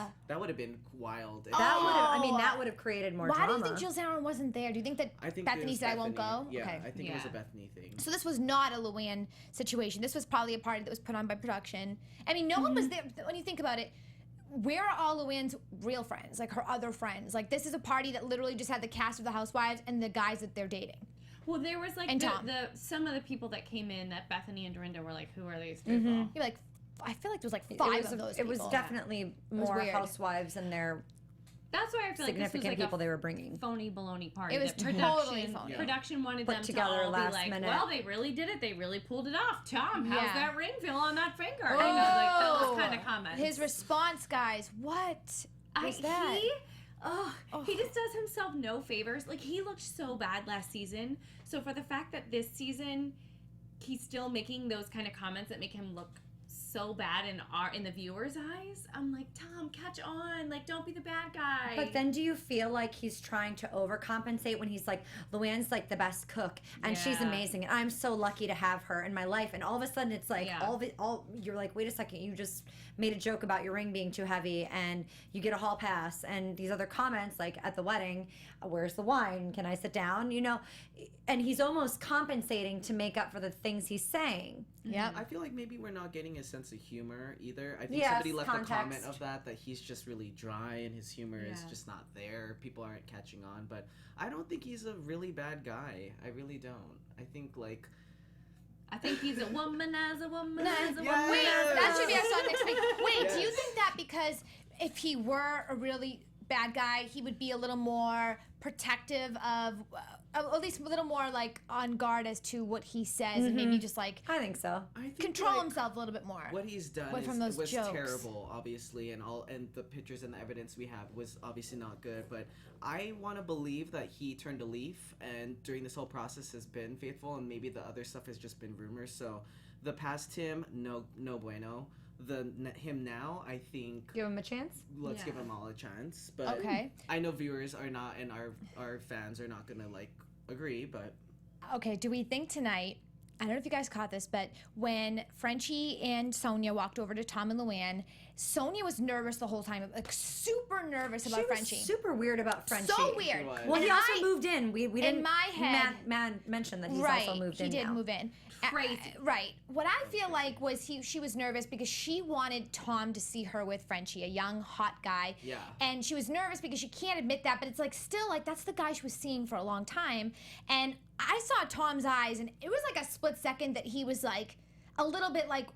right? That would have been wild.
That would have, I mean,
Oh.
that would have created more
Why
drama.
do you think Jill Zarin wasn't there? Do you think that
I think
Bethany
it was
said I won't
Bethany.
go?
Yeah,
Okay.
I think it was a
Yeah.
Bethany thing.
So this was not a LuAnn situation. This was probably a party that was put on by production. I mean, no one was there. When you think about it, where are all LuAnn's real friends? Like her other friends? Like, this is a party that literally just had the cast of the Housewives and the guys that they're dating.
Well, there was like
And Tom.
some of the people that came in that Bethany and Dorinda were like, who are these people?
You're like, I feel like there was like
It
5
was,
of those
it was
people.
definitely
was
more
weird.
housewives and their
That's why I feel like this was
significant
like
people
a
they were bringing.
phony baloney party.
It was
that production,
totally phony.
Yeah.
Production wanted
Put
them
together
to all
last
be like,
minute.
well, they really did it. They really pulled it off. Tom, how's
Yeah.
that ring feel on that finger? You know, like those kind of comments.
His response, guys, what was that?
He just does himself no favors. Like, he looked so bad last season. So for the fact that this season he's still making those kind of comments that make him look so bad in the viewers' eyes. I'm like, Tom, catch on. Like, don't be the bad guy.
But then do you feel like he's trying to overcompensate when he's like, LuAnn's like the best cook and she's amazing and I'm so lucky to have her in my life, and all of a sudden it's like you're like, wait a second, you just made a joke about your ring being too heavy and you get a hall pass, and these other comments like at the wedding, where's the wine? Can I sit down? You know, and he's almost compensating to make up for the things he's saying.
Yeah.
I feel like maybe we're not getting a sense of humor either. I think somebody left a comment of that he's just really dry and his humor is just not there. People aren't catching on, but I don't think he's a really bad guy. I really don't. I think
he's a womanizer.
Wait, that should be our song next week. Wait, do you think that because if he were a really bad guy, he would be a little more protective of, at least a little more like on guard as to what he says, and maybe just like
I think so.
Control himself a little bit more.
What he's done was terrible, obviously, and the pictures and the evidence we have was obviously not good. But I want to believe that he turned a leaf, and during this whole process has been faithful, and maybe the other stuff has just been rumors. So the past him, no bueno. Him now, I think.
Give him a chance?
Let's give him all a chance. But I know viewers are not, and our fans are not going to, like, agree, but.
Okay, do we think tonight, I don't know if you guys caught this, but when Frenchie and Sonja walked over to Tom and LuAnn, Sonja was nervous the whole time, like super nervous about Frenchie.
Super weird about Frenchie.
So weird.
Well, he also moved in. We didn't
in my head,
mention that he's also moved in.
He did move in.
Crazy.
Right. What I feel like was she was nervous because she wanted Tom to see her with Frenchie, a young, hot guy.
Yeah.
And she was nervous because she can't admit that, but it's like still like that's the guy she was seeing for a long time. And I saw Tom's eyes, and it was like a split second that he was like a little bit like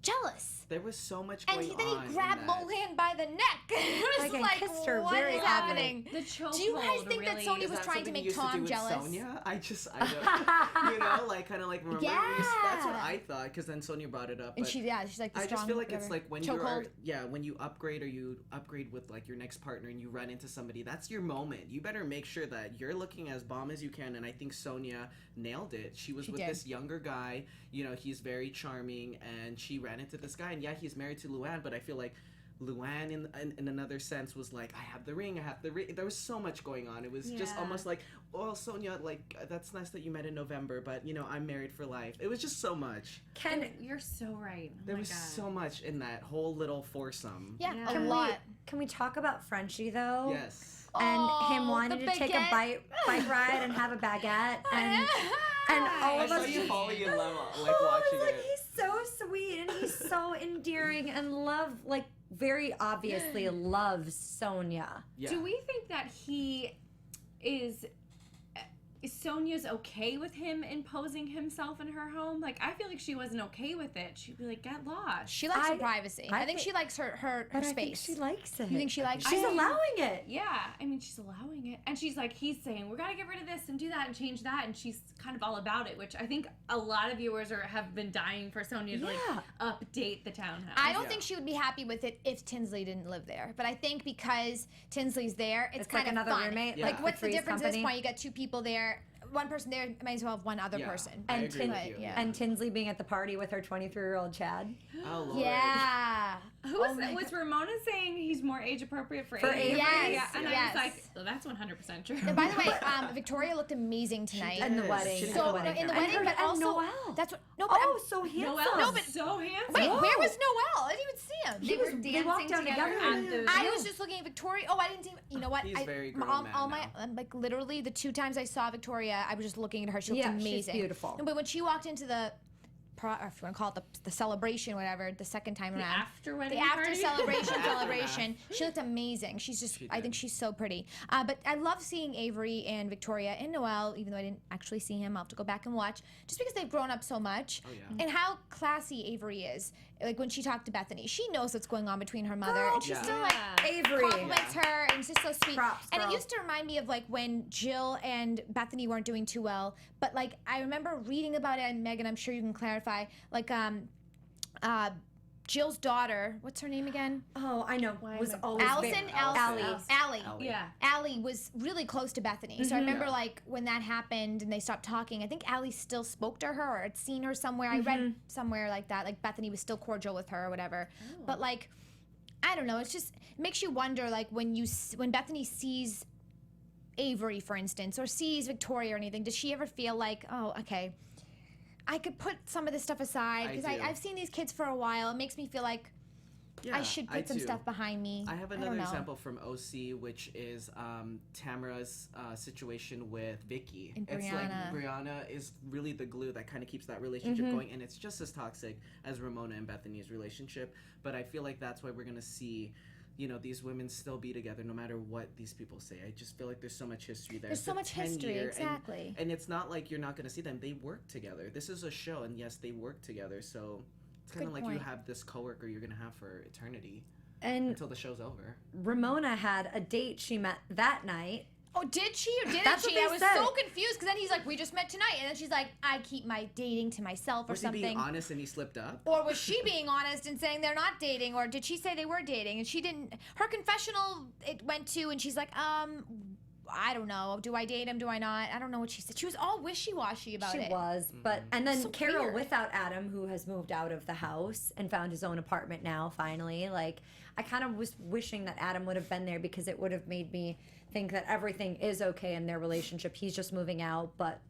jealous.
There was so much going on.
And then he grabbed LuAnn by the neck. It was like
kissed her
what
very
is happening?
The chokehold.
Do you guys think
really,
that Sonja was trying to make Tom jealous?
Sonja? I don't, you know, like kind of like remember. That's what I thought, because then Sonja brought it up.
And she's like the
I
strong,
just feel like
whatever.
it's like when
chokehold.
when you upgrade or you upgrade with like your next partner and you run into somebody, that's your moment. You better make sure that you're looking as bomb as you can. And I think Sonja nailed it. She was with this younger guy. You know, he's very charming, and she ran into this guy. And yeah, he's married to LuAnn, but I feel like LuAnn in another sense was like, I have the ring. There was so much going on. It was just almost like, well, Sonja, like, that's nice that you met in November, but, you know, I'm married for life. It was just so much.
You're so right.
There was so much in that whole little foursome.
Yeah, a lot.
Can we talk about Frenchie, though?
Yes.
And him wanting to take a bike ride and have a baguette. And all of us.
I saw you falling in love, like, watching it.
He's so sweet, and he's so endearing, and very obviously loves Sonja.
Yeah.
Do we think that Sonja's okay with him imposing himself in her home? Like, I feel like she wasn't okay with it. She'd be like, get lost.
She likes her privacy. I think she likes her space.
I think she likes it.
You think she likes it?
She's allowing it.
Yeah, I mean, she's allowing it. And she's like, he's saying, we gotta get rid of this and do that and change that. And she's kind of all about it, which I think a lot of viewers have been dying for Sonja to like update the townhouse.
I don't think she would be happy with it if Tinsley didn't live there. But I think because Tinsley's there, it's kind
like
of
another
fun.
roommate.
Like, what's the difference at this point? You got two people there. One person there, might as well have one other person.
And Tinsley being at the party with her 23-year-old Chad.
Oh, Lord.
Yeah.
Was Ramona saying he's more age appropriate for Avery?
Yes.
Yeah. And I was like, well, that's 100% true.
And by the way, Victoria looked amazing tonight.
In the wedding.
In the wedding, but also
Noel.
That's what.
So handsome.
Noel, so handsome.
Wait, where was Noel? I didn't even see him.
They
walked down together.
I was just looking at Victoria. Oh, I didn't see him. You know what?
He's very grown man now.
Like literally the two times I saw Victoria, I was just looking at her. She looked amazing.
She's beautiful.
But when she walked into the, if you want to call it the celebration, whatever, the second time around.
After-wedding
party? celebration. She looked amazing. She's just, I think she's so pretty. But I love seeing Avery and Victoria and Noel, even though I didn't actually see him. I'll have to go back and watch, just because they've grown up so much.
Oh, yeah.
And how classy Avery is. Like when she talked to Bethany, she knows what's going on between her mother, and she's still like
Avery
compliments her, and it's just so sweet.
Props,
and
girl.
it used to remind me of like when Jill and Bethany weren't doing too well, but like I remember reading about it, and Megan, I'm sure you can clarify, like Jill's daughter, what's her name again?
Oh, I know. Was always
Allie.
Yeah.
Allie was really close to Bethenny. So I remember like when that happened and they stopped talking, I think Allie still spoke to her or had seen her somewhere. I read somewhere like that, like Bethenny was still cordial with her or whatever. But like, I don't know, it makes you wonder, like when Bethenny sees Avery, for instance, or sees Victoria or anything, does she ever feel like, oh, okay, I could put some of this stuff aside because I've seen these kids for a while. It makes me feel like I should put some stuff behind me.
I have another example from OC, which is Tamara's situation with Vicky.
And
it's like
Brianna.
Brianna is really the glue that kind of keeps that relationship going, and it's just as toxic as Ramona and Bethany's relationship. But I feel like that's why we're gonna see, you know, these women still be together no matter what these people say. I just feel like there's so much history there.
There's so much history, exactly.
And it's not like you're not going to see them. They work together. This is a show, and yes, they work together. So it's kind of like you have this coworker you're going to have for eternity until the show's over.
Ramona had a date she met that night.
Oh, did she or didn't
That's what
she?
they
I was
said.
so confused because then he's like, we just met tonight. And then she's like, I keep my dating to myself or
Was
something.
he being honest and he slipped up?
Or was she being honest and saying they're not dating? Or did she say they were dating? And she didn't. Her confessional, it went to, and she's like, I don't know. Do I date him? Do I not? I don't know what she said. She was all wishy-washy about it.
She was, but and then
So
Carol
weird.
without Adam, who has moved out of the house and found his own apartment now. Finally, like I kind of was wishing that Adam would have been there because it would have made me think that everything is okay in their relationship. He's just moving out, but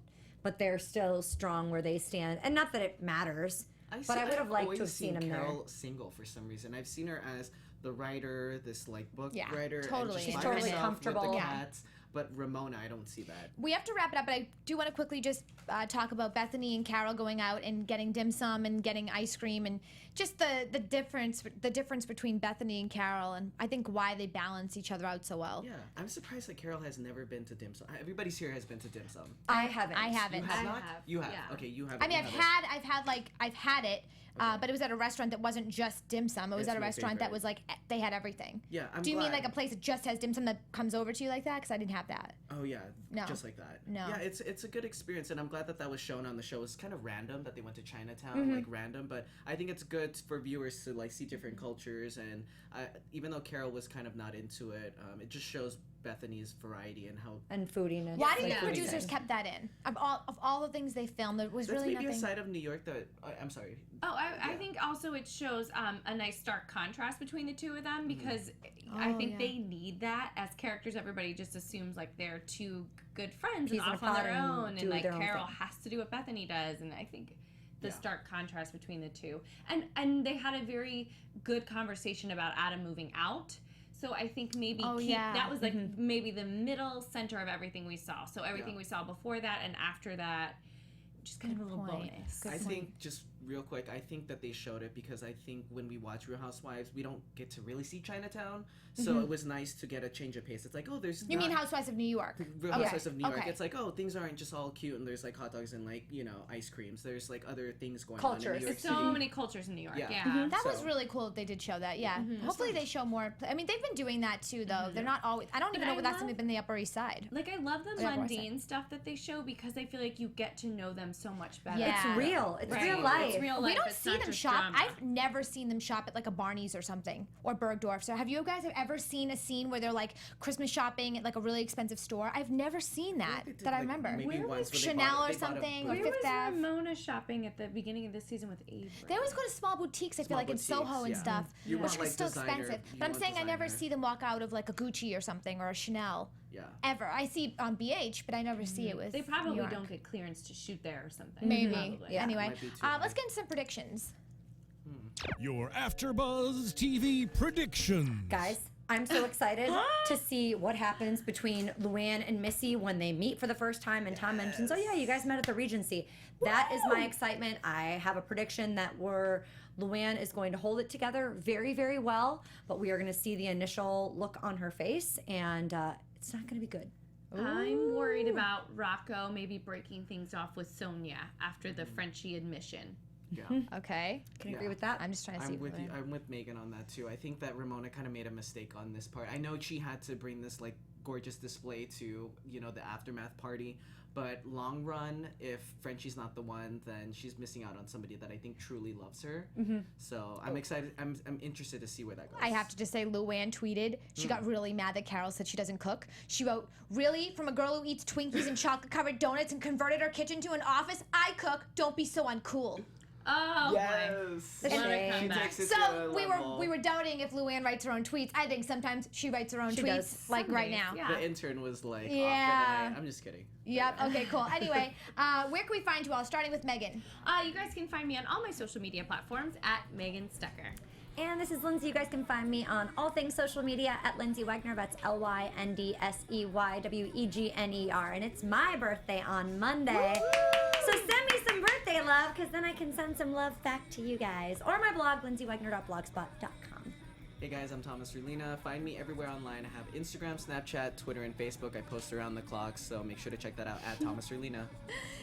they're still strong where they stand, and not that it matters. But I would have liked to have seen him
Carol
there.
single for some reason. I've seen her as the writer, this like book writer,
totally.
and just
She's
by
totally
herself
comfortable.
with the
Yeah.
cats. But Ramona, I don't see that.
We have to wrap it up, but I do want to quickly just talk about Bethenny and Carol going out and getting dim sum and getting ice cream, and just the difference between Bethenny and Carol, and I think why they balance each other out so well.
Yeah, I'm surprised that Carol has never been to dim sum. Everybody's here has been to dim sum.
I haven't.
I haven't.
You have
I
not?
have,
You have.
yeah.
Okay, you have.
I mean, I've had it, but it was at a restaurant that wasn't just dim sum. It was
It's
at a
my
restaurant that
favorite.
was like they had everything.
Yeah, I'm
Do you mean
glad.
like a place that just has dim sum that comes over to you like that? Because I didn't have that.
Oh yeah,
No.
just like that.
No.
Yeah, it's a good experience, and I'm glad that was shown on the show. It's kind of random that they went to Chinatown, like random, but I think it's good for viewers to like see different cultures, and even though Carol was kind of not into it, it just shows Bethany's variety and how.
And foodiness.
Why do you
like
think
foodie
producers
thing.
kept that in? Of all the things they filmed, there was
That's
really
maybe
nothing.
a side of New York that I'm sorry.
Oh, I think also it shows a nice stark contrast between the two of them because I
Oh,
think
yeah.
they need that as characters. Everybody just assumes like they're two good friends
Peas
and
in a
off on
pod
their
and
own,
do
and like
their own
Carol
thing.
has to do what Bethany does, and I think the
Yeah.
stark contrast between the two, and they had a very good conversation about Adam moving out. So I think maybe that was like maybe the middle center of everything we saw. So everything we saw before that and after that, just kind of a little
point.
bonus.
Good
I
point.
think just real quick, I think that they showed it because I think when we watch Real Housewives, we don't get to really see Chinatown. So it was nice to get a change of pace. It's like, oh, there's.
You mean Housewives of New York?
Real Housewives of New York.
Okay.
It's like, oh, things aren't just all cute and there's like hot dogs and like, you know, ice creams. There's like other things going on in
Cultures.
New York
There's
City.
so many cultures in New York.
Yeah.
Yeah.
That was
So-
really cool that they did show that. Yeah. Hopefully they show more. I mean, they've been doing that too, though. They're not always. I don't even
But
know
I
what that's
love-
been the Upper East Side.
Like I love the
Whatever I said.
mundane stuff that they show because I feel like you get to know them so much better.
Yeah.
It's real. It's
Right.
real life.
It's real life.
We don't
It's
see
not
them
just
shop.
drama.
I've never seen them shop at like a Barney's or something or Bergdorf. So have you guys ever seen a scene where they're like Christmas shopping at like a really expensive store? I've never seen that
They did,
that I
like,
remember.
maybe
Where
once
was
where they
Chanel
bought-
or
they bought a
something, or
Where
book.
Fifth
was
Ave.
Ramona shopping at the beginning of this season with Avery?
They always go to small boutiques. I feel
Small
like in Soho
boutiques,
and
yeah.
stuff,
You
which
want,
was
like,
still
designer-
expensive.
you
But I'm
want
saying I never
designer.
see them walk out of like a Gucci or something or a Chanel
Yeah.
ever. I see on BH, but I never see it with.
They probably
New York.
don't get clearance to shoot there or something.
Maybe.
Probably.
Yeah.
Anyway,
Might be too
let's
high.
get into some predictions.
Your AfterBuzz TV prediction.
Guys, I'm so excited to see what happens between LuAnn and Missy when they meet for the first time and Tom mentions, oh yeah, you guys met at the Regency. That is my excitement. I have a prediction that LuAnn is going to hold it together very, very well, but we are going to see the initial look on her face, and it's not going to be good.
I'm worried about Rocco maybe breaking things off with Sonja after the Frenchie admission.
Yeah.
Okay.
Can you
Yeah.
agree with that?
I'm just trying to see.
I'm with
if
you. I'm with Megan on that too. I think that Ramona kind of made a mistake on this part. I know she had to bring this like gorgeous display to, you know, the aftermath party. But long run, if Frenchie's not the one, then she's missing out on somebody that I think truly loves her. So I'm excited. I'm interested to see where that goes.
I have to just say, LuAnn tweeted, she got really mad that Carol said she doesn't cook. She wrote, really? From a girl who eats Twinkies and chocolate-covered donuts and converted her kitchen to an office? I cook. Don't be so uncool.
Oh,
yes.
boy. What a comeback.
So we were doubting if LuAnn writes her own tweets. I think sometimes she writes her own tweets, like right now.
Yeah.
The intern was like,
yeah.
I'm just kidding.
Yep. Okay, cool. Anyway, where can we find you all? Starting with Megan.
You guys can find me on all my social media platforms at Megan Stecher.
And this is Lyndsey. You guys can find me on all things social media at Lyndsey Wegner. That's LYNDSEYWEGNER. And it's my birthday on Monday. So send me some birthday love, because then I can send some love back to you guys. Or my blog, lyndseywegner.blogspot.com.
Hey guys, I'm Thomas Orlina. Find me everywhere online. I have Instagram, Snapchat, Twitter, and Facebook. I post around the clock, so make sure to check that out at Thomas Orlina.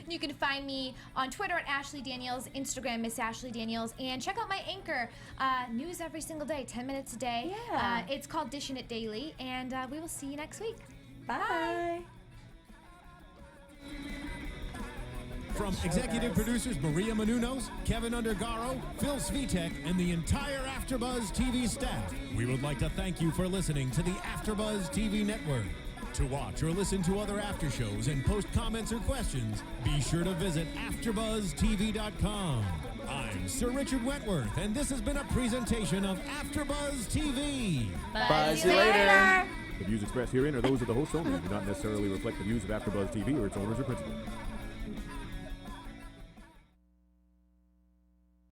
You can find me on Twitter at Ashley Daniels, Instagram Miss Ashley Daniels, and check out my Anchor. News every single day, 10 minutes a day.
Yeah.
It's called Dishin' It Daily, and we will see you next week.
Bye.
From executive producers Maria Menounos, Kevin Undergaro, Phil Svitek, and the entire AfterBuzz TV staff, we would like to thank you for listening to the AfterBuzz TV network. To watch or listen to other after shows and post comments or questions, be sure to visit AfterBuzzTV.com. I'm Sir Richard Wentworth, and this has been a presentation of AfterBuzz TV.
Buzz you later.
The views expressed herein are those of the host only and do not necessarily reflect the views of AfterBuzz TV or its owners or principals.